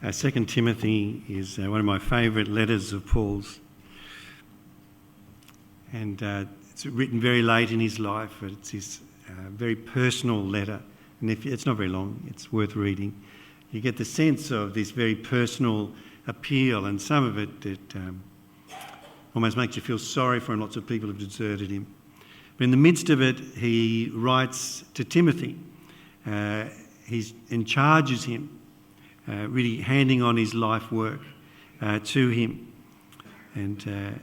2 Timothy is one of my favourite letters of Paul's, and it's written very late in his life, but it's his very personal letter, and it's not very long, it's worth reading. You get the sense of this very personal appeal, and some of it almost makes you feel sorry for him. Lots of people have deserted him. But in the midst of it, he writes to Timothy. He charges him, really handing on his life work to him. And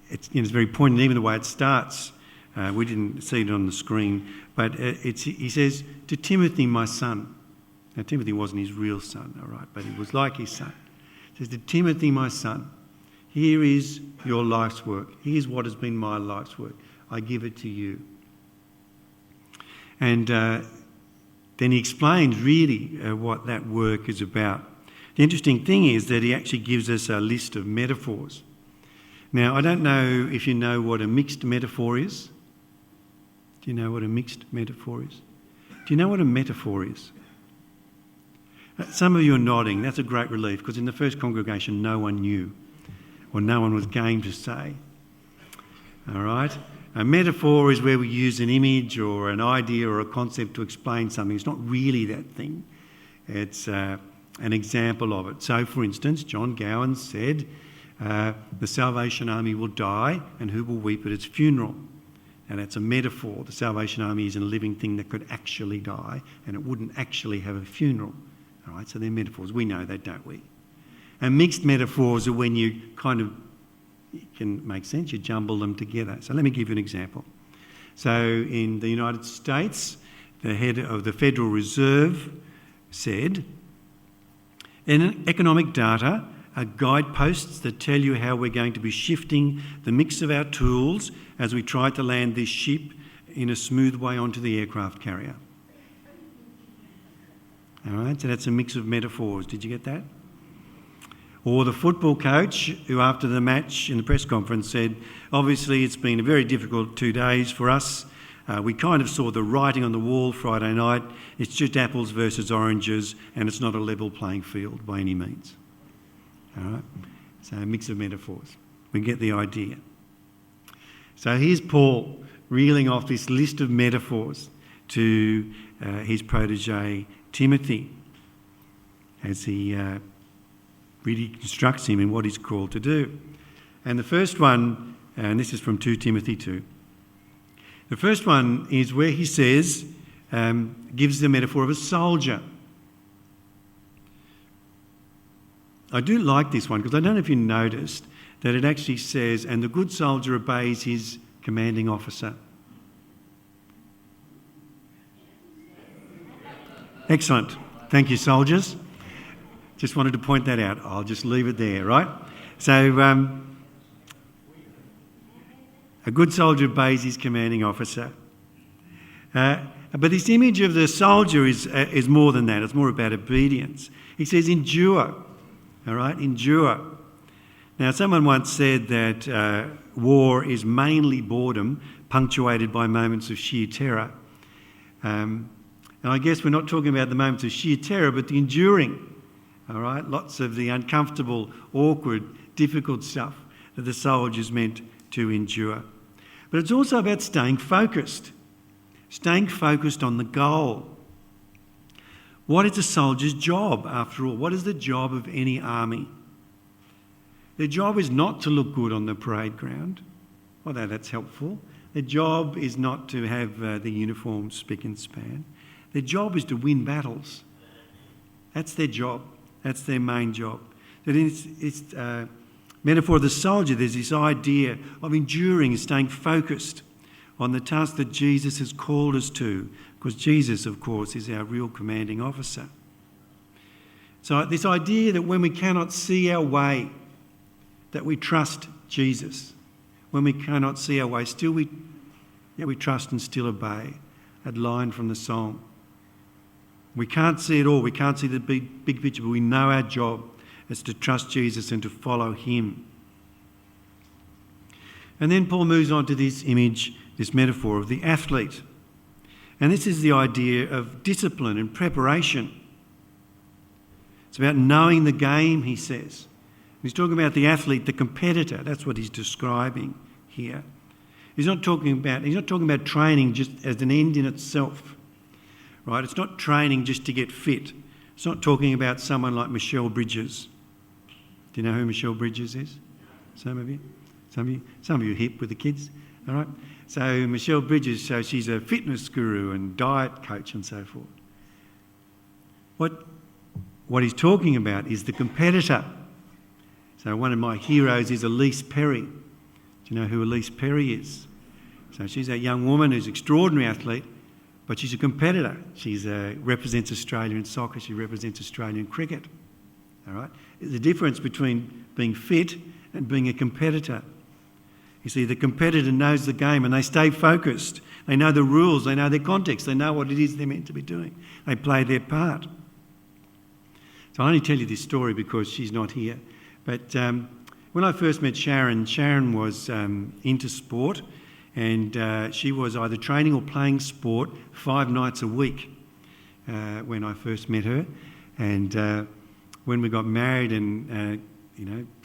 it's very poignant, even the way it starts. We didn't see it on the screen, but he says, "To Timothy, my son." Now, Timothy wasn't his real son, all right, but he was like his son. He says, "To Timothy, my son, here is your life's work. Here's what has been my life's work. I give it to you." And then he explains really what that work is about. The interesting thing is that he actually gives us a list of metaphors. Now, I don't know if you know what a mixed metaphor is. Do you know what a mixed metaphor is? Do you know what a metaphor is? Some of you are nodding. That's a great relief, because in the first congregation no one knew, or no one was game to say. All right? A metaphor is where we use an image or an idea or a concept to explain something. It's not really that thing. It's an example of it. So, for instance, John Gowan said, the Salvation Army will die, and who will weep at its funeral? Now, that's a metaphor. The Salvation Army is a living thing that could actually die, and it wouldn't actually have a funeral. All right, so they're metaphors. We know that, don't we? And mixed metaphors are when you kind of, it can make sense, you jumble them together. So let me give you an example. So in the United States, the head of the Federal Reserve said, "In economic data are guideposts that tell you how we're going to be shifting the mix of our tools as we try to land this ship in a smooth way onto the aircraft carrier." All right, so that's a mix of metaphors. Did you get that? Or the football coach who after the match in the press conference said, "Obviously it's been a very difficult 2 days for us. We kind of saw the writing on the wall Friday night. It's just apples versus oranges, and it's not a level playing field by any means." All right, so a mix of metaphors. We get the idea. So here's Paul reeling off this list of metaphors to his protege Timothy as he really instructs him in what he's called to do. And the first one, and this is from 2 Timothy 2, the first one is where he says, gives the metaphor of a soldier. I do like this one because I don't know if you noticed that it actually says, "And the good soldier obeys his commanding officer." Excellent. Thank you, soldiers. Just wanted to point that out. I'll just leave it there, right? So, a good soldier obeys his commanding officer. But this image of the soldier is more than that. It's more about obedience. He says, "Endure." All right, endure. Now, someone once said that war is mainly boredom, punctuated by moments of sheer terror. And I guess we're not talking about the moments of sheer terror, but the enduring. All right, lots of the uncomfortable, awkward, difficult stuff that the soldier's meant to endure. But it's also about staying focused on the goal. What is a soldier's job, after all? What is the job of any army? Their job is not to look good on the parade ground, although that's helpful. Their job is not to have the uniform spick and span. Their job is to win battles. That's their job. That's their main job. That it's metaphor of the soldier. There's this idea of enduring and staying focused on the task that Jesus has called us to, because Jesus, of course, is our real commanding officer. So this idea that when we cannot see our way, that we trust Jesus. When we cannot see our way, still we trust and still obey. That line from the song. We can't see it all. We can't see the big picture, but we know our job is to trust Jesus and to follow him. And then Paul moves on to this image, this metaphor of the athlete. And this is the idea of discipline and preparation. It's about knowing the game, he says. He's talking about the athlete, the competitor. That's what he's describing here. He's not talking about training just as an end in itself, right? It's not training just to get fit. It's not talking about someone like Michelle Bridges. Do you know who Michelle Bridges is? Some of you? Some of you are hip with the kids, all right? So Michelle Bridges, so she's a fitness guru and diet coach and so forth. What he's talking about is the competitor. So one of my heroes is Elise Perry. Do you know who Elise Perry is? So she's a young woman who's an extraordinary athlete, but she's a competitor. She represents Australia in soccer. She represents Australia in cricket. All right? There's a difference between being fit and being a competitor. You see, the competitor knows the game and they stay focused. They know the rules. They know their context. They know what it is they're meant to be doing. They play their part. So I only tell you this story because she's not here. But when I first met Sharon, Sharon was into sport, and she was either training or playing sport 5 nights a week when I first met her. And when we got married and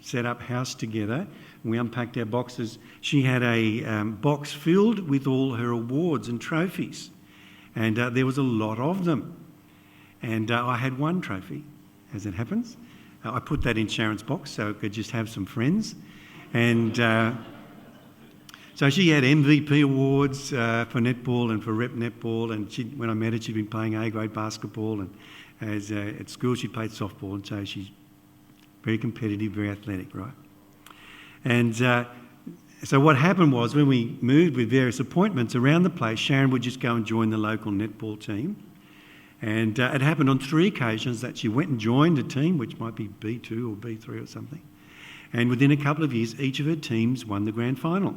set up house together, and we unpacked our boxes, she had a box filled with all her awards and trophies, and there was a lot of them. And I had one trophy, as it happens. I put that in Sharon's box so I could just have some friends. And so she had MVP awards for netball and for rep netball. And when I met her, she'd been playing A-grade basketball. And at school, she played softball. And so she's very competitive, very athletic, right? And so what happened was when we moved with various appointments around the place, Sharon would just go and join the local netball team. And it happened on 3 occasions that she went and joined a team, which might be B2 or B3 or something. And within a couple of years, each of her teams won the grand final.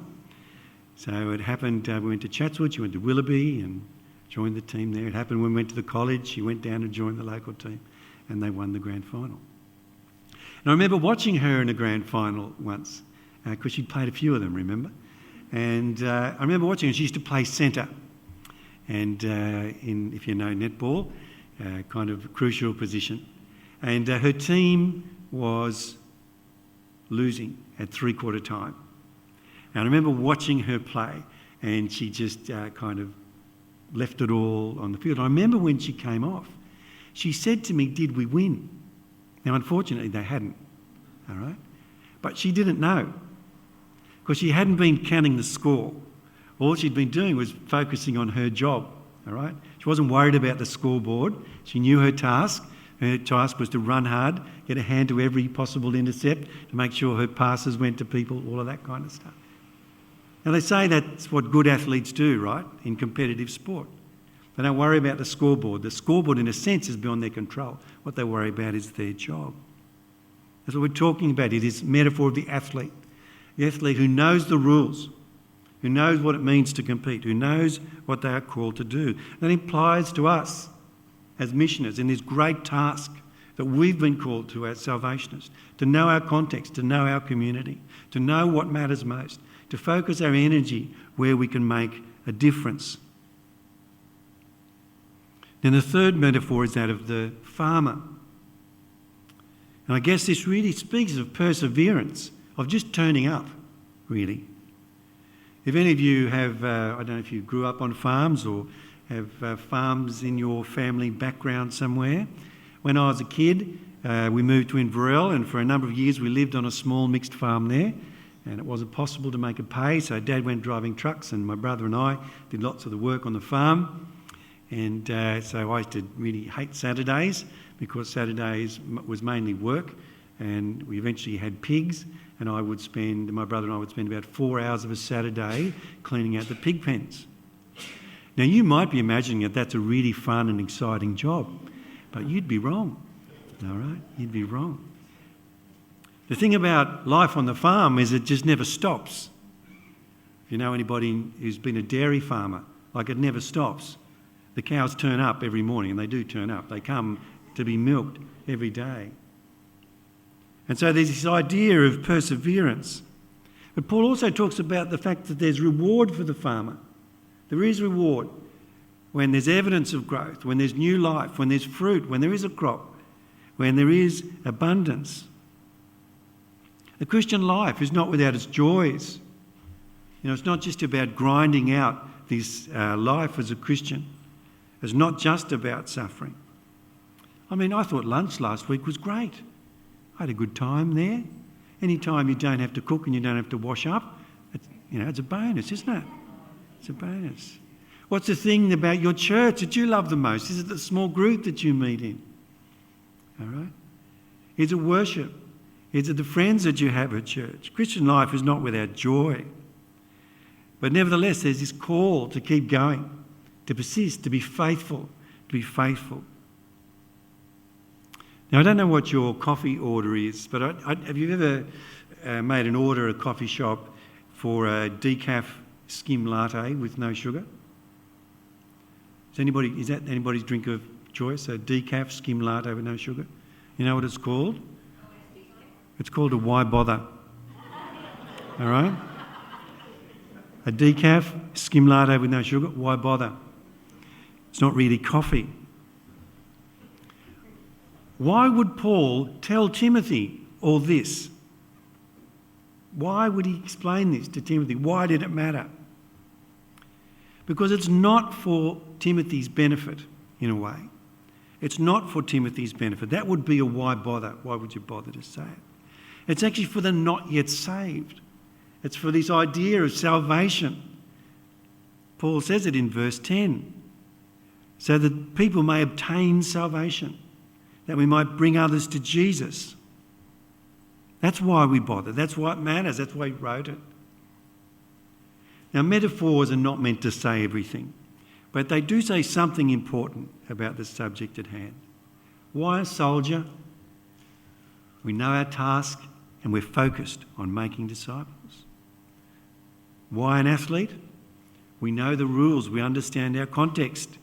So it happened, we went to Chatswood, she went to Willoughby and joined the team there. It happened when we went to the college, she went down and joined the local team and they won the grand final. And I remember watching her in a grand final once, because she'd played a few of them, remember? And I remember watching her, she used to play centre. And if you know netball, kind of a crucial position. And her team was losing at 3/4 time. And I remember watching her play, and she just kind of left it all on the field. I remember when she came off, she said to me, "Did we win?" Now, unfortunately, they hadn't, all right? But she didn't know, because she hadn't been counting the score. All she'd been doing was focusing on her job, all right? She wasn't worried about the scoreboard. She knew her task. Her task was to run hard, get a hand to every possible intercept, to make sure her passes went to people, all of that kind of stuff. Now, they say that's what good athletes do, right, in competitive sport. They don't worry about the scoreboard. The scoreboard, in a sense, is beyond their control. What they worry about is their job. That's what we're talking about. It is metaphor of the athlete who knows the rules, who knows what it means to compete, who knows what they are called to do. That implies to us as missioners in this great task that we've been called to as salvationists, to know our context, to know our community, to know what matters most, to focus our energy where we can make a difference. Then the third metaphor is that of the farmer. And I guess this really speaks of perseverance, of just turning up, really. If any of you have, I don't know if you grew up on farms or have farms in your family background somewhere. When I was a kid, we moved to Inverell, and for a number of years we lived on a small mixed farm there, and it wasn't possible to make a pay, so Dad went driving trucks and my brother and I did lots of the work on the farm. And so I used to really hate Saturdays, because Saturdays was mainly work, and we eventually had pigs, and my brother and I would spend about 4 hours of a Saturday cleaning out the pig pens. Now, you might be imagining that that's a really fun and exciting job, but you'd be wrong, all right? You'd be wrong. The thing about life on the farm is it just never stops. If you know anybody who's been a dairy farmer, like, it never stops. The cows turn up every morning, and they do turn up. They come to be milked every day. And so there's this idea of perseverance. But Paul also talks about the fact that there's reward for the farmer. There is reward when there's evidence of growth, when there's new life, when there's fruit, when there is a crop, when there is abundance. The Christian life is not without its joys. It's not just about grinding out this life as a Christian. It's not just about suffering. I thought lunch last week was great. I had a good time there. Any time you don't have to cook and you don't have to wash up, it's a bonus, isn't it? It's a bonus. What's the thing about your church that you love the most? Is it the small group that you meet in? All right? Is it worship? Is it the friends that you have at church? Christian life is not without joy. But nevertheless, there's this call to keep going, to persist, to be faithful, to be faithful. Now, I don't know what your coffee order is, but have you ever made an order at a coffee shop for a decaf skim latte with no sugar? Is that anybody's drink of choice, a decaf skim latte with no sugar? You know what it's called? It's called a why bother. All right? A decaf skim latte with no sugar, why bother? It's not really coffee. Why would Paul tell Timothy all this? Why would he explain this to Timothy? Why did it matter? Because it's not for Timothy's benefit, in a way. It's not for Timothy's benefit. That would be a why bother. Why would you bother to say it? It's actually for the not yet saved. It's for this idea of salvation. Paul says it in verse 10. So that people may obtain salvation, that we might bring others to Jesus. That's why we bother. That's why it matters. That's why he wrote it. Now, metaphors are not meant to say everything, but they do say something important about the subject at hand. Why a soldier? We know our task and we're focused on making disciples. Why an athlete? We know the rules, we understand our context,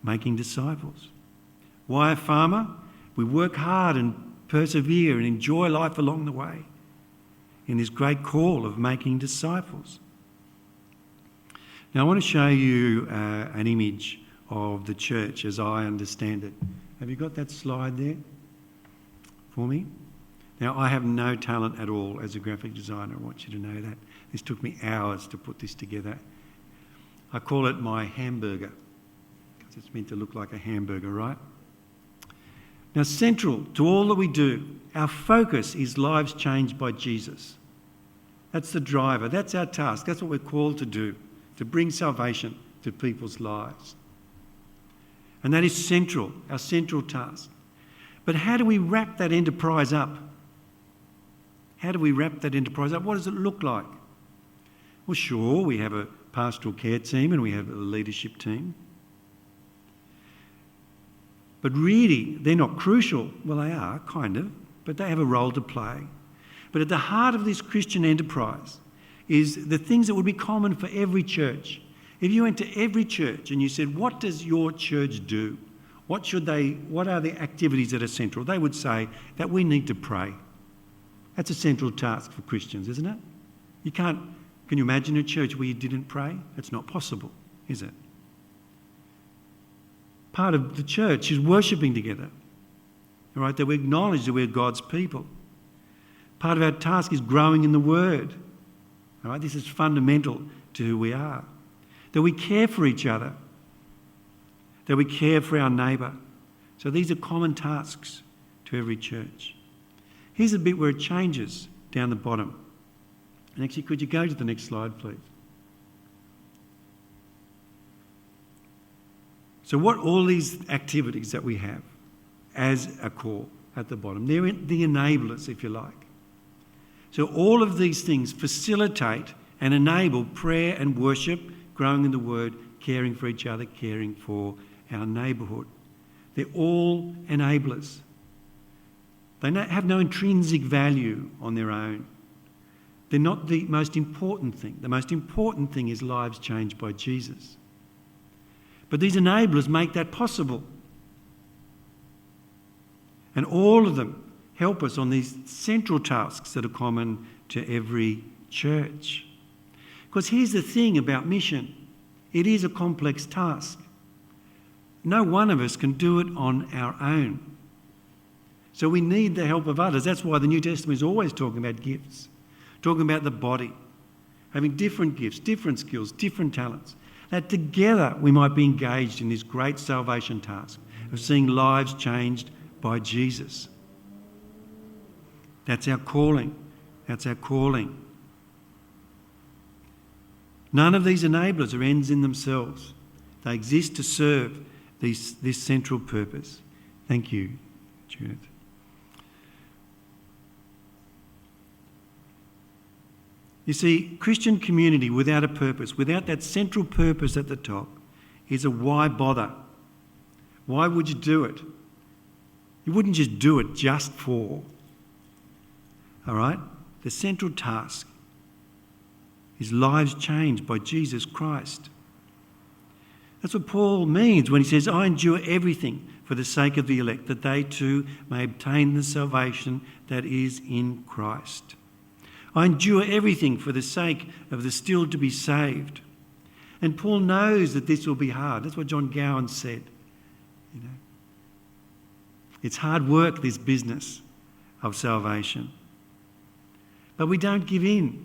making disciples. Why a farmer? We work hard and persevere and enjoy life along the way in this great call of making disciples. Now I want to show you an image of the church as I understand it. Have you got that slide there for me? Now I have no talent at all as a graphic designer, I want you to know that. This took me hours to put this together. I call it my hamburger, because it's meant to look like a hamburger, right? Now, central to all that we do, our focus is lives changed by Jesus. That's the driver. That's our task. That's what we're called to do, to bring salvation to people's lives. And that is central, our central task. But how do we wrap that enterprise up? How do we wrap that enterprise up? What does it look like? Well, sure, we have a pastoral care team and we have a leadership team. But really, they're not crucial. Well, they are, kind of, but they have a role to play. But at the heart of this Christian enterprise is the things that would be common for every church. If you went to every church and you said, what does your church do? What are the activities that are central? They would say that we need to pray. That's a central task for Christians, isn't it? Can you imagine a church where you didn't pray? It's not possible, is it? Part of the church is worshipping together, all right, that we acknowledge that we're God's people. Part of our task is growing in the Word. All right, this is fundamental to who we are. That we care for each other, that we care for our neighbour. So these are common tasks to every church. Here's a bit where it changes down the bottom. And actually, could you go to the next slide, please? So what all these activities that we have as a core at the bottom, they're the enablers, if you like. So all of these things facilitate and enable prayer and worship, growing in the Word, caring for each other, caring for our neighbourhood. They're all enablers. They have no intrinsic value on their own. They're not the most important thing. The most important thing is lives changed by Jesus. But these enablers make that possible. And all of them help us on these central tasks that are common to every church. Because here's the thing about mission. It is a complex task. No one of us can do it on our own. So we need the help of others. That's why the New Testament is always talking about gifts, talking about the body, having different gifts, different skills, different talents, that together we might be engaged in this great salvation task of seeing lives changed by Jesus. That's our calling. That's our calling. None of these enablers are ends in themselves. They exist to serve this central purpose. Thank you, Judith. You see, Christian community without a purpose, without that central purpose at the top, is a why bother? Why would you do it? You wouldn't just do it just for. All right? The central task is lives changed by Jesus Christ. That's what Paul means when he says, I endure everything for the sake of the elect, that they too may obtain the salvation that is in Christ. I endure everything for the sake of the still to be saved. And Paul knows that this will be hard. That's what John Gowan said. You know, it's hard work, this business of salvation. But we don't give in.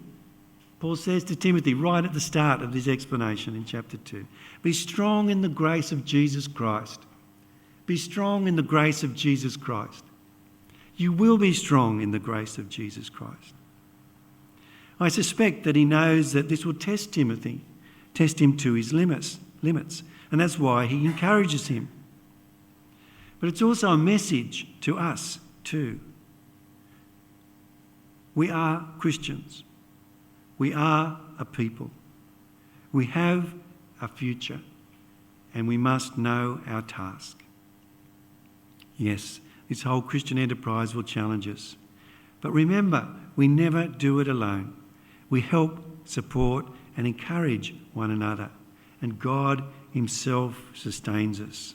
Paul says to Timothy right at the start of this explanation in chapter 2, be strong in the grace of Jesus Christ. Be strong in the grace of Jesus Christ. You will be strong in the grace of Jesus Christ. I suspect that he knows that this will test Timothy, test him to his limits, and that's why he encourages him. But it's also a message to us too. We are Christians. We are a people. We have a future, and we must know our task. Yes, this whole Christian enterprise will challenge us. But remember, we never do it alone. We help, support, and encourage one another, and God himself sustains us.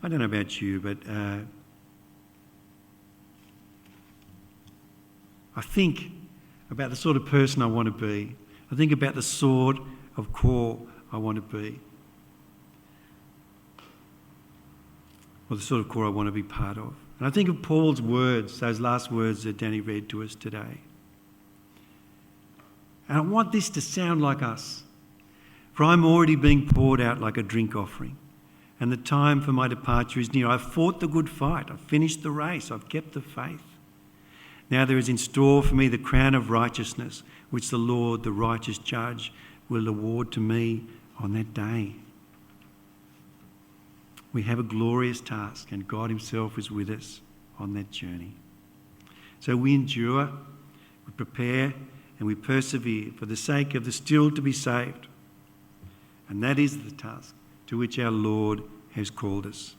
I don't know about you, but I think about the sort of person I want to be. I think about the sort of core I want to be. Or the sort of core I want to be part of. And I think of Paul's words, those last words that Danny read to us today. And I want this to sound like us. For I'm already being poured out like a drink offering, and the time for my departure is near. I've fought the good fight. I've finished the race. I've kept the faith. Now there is in store for me the crown of righteousness, which the Lord, the righteous judge, will award to me on that day. We have a glorious task, and God himself is with us on that journey. So we endure, we prepare, and we persevere for the sake of the still to be saved. And that is the task to which our Lord has called us.